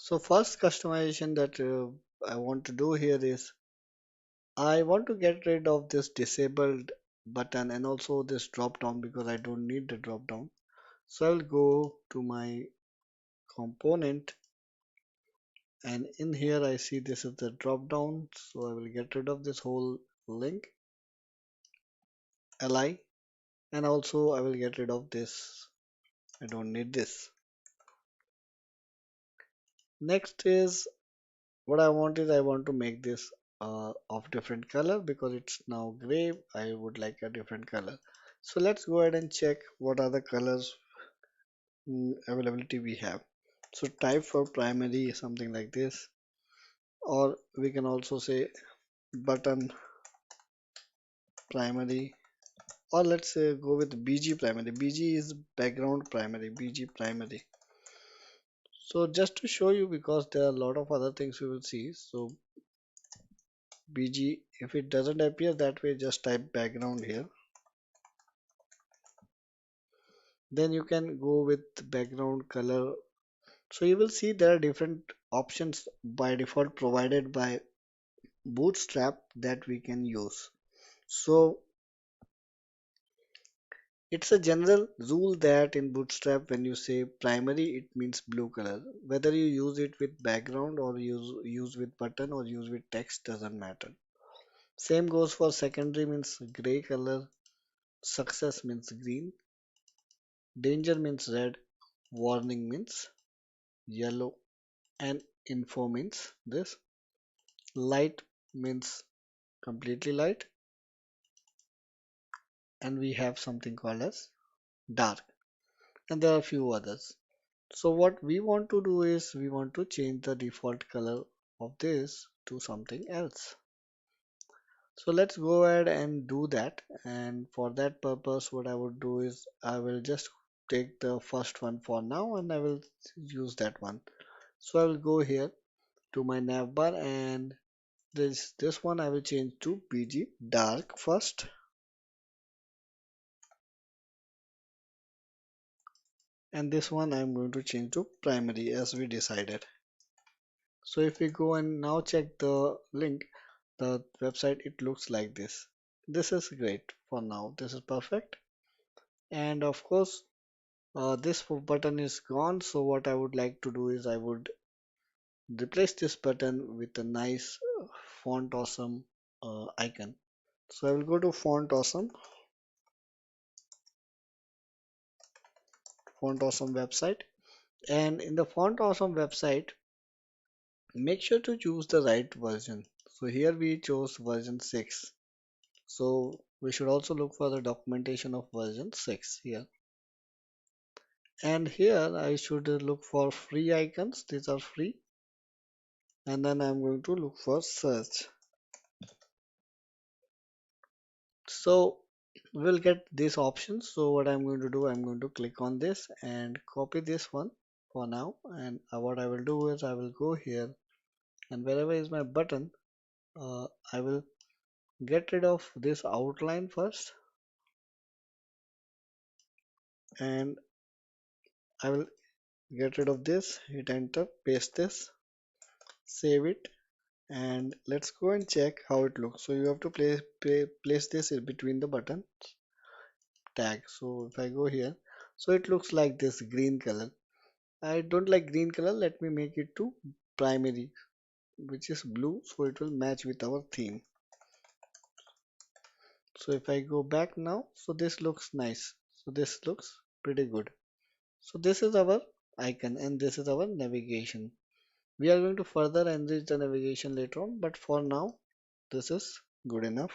So first customization that I want to do here is I want to get rid of this disabled button and also this drop down because I don't need the drop down. So I'll go to my component, and in here I see this is the drop down. So I will get rid of this whole link li, and also I will get rid of this. I don't need this. Next is what I want is I want to make this of different color because it's now gray. I would like a different color. So let's go ahead and check what are the colors availability we have. So type for primary something like this, or we can also say button primary, or let's say go with BG primary. BG is background primary, BG primary. So just to show you, because there are a lot of other things we will see. So BG, if it doesn't appear that way, just type background here. Then you can go with background color. So you will see there are different options by default provided by Bootstrap that we can use. So it's a general rule that in Bootstrap when you say primary it means blue color. Whether you use it with background or use with button or use with text doesn't matter. Same goes for secondary means gray color, success means green, danger means red, warning means yellow, and info means this. Light means completely light, and we have something called as dark, and there are a few others. So what we want to do is we want to change the default color of this to something else. So let's go ahead and do that, and for that purpose what I would do is I will just take the first one for now and I will use that one. So I will go here to my navbar, and this one I will change to BG dark first, and this one I'm going to change to primary as we decided. So if we go and now check the link, the website, it looks like this. This is great for now. This is perfect. And of course, this button is gone. So what I would like to do is I would replace this button with a nice font awesome icon. So I will go to font awesome website, and in the font awesome website, make sure to choose the right version. So here we chose version 6. So we should also look for the documentation of version 6 here. And here I should look for free icons. These are free. And then I'm going to look for search. So we'll get these options. So what I'm going to do, I'm going to click on this and copy this one for now. And what I will do is I will go here, and wherever is my button, I will get rid of this outline first, and I will get rid of this, hit enter, paste this, save it, and let's go and check how it looks. So you have to place this in between the button tag. So if I go here, so it looks like this green color. I don't like green color. Let me make it to primary, which is blue, so it will match with our theme. So if I go back now, so this looks nice. So this looks pretty good. So this is our icon and this is our navigation. We are going to further enrich the navigation later on, but for now, this is good enough.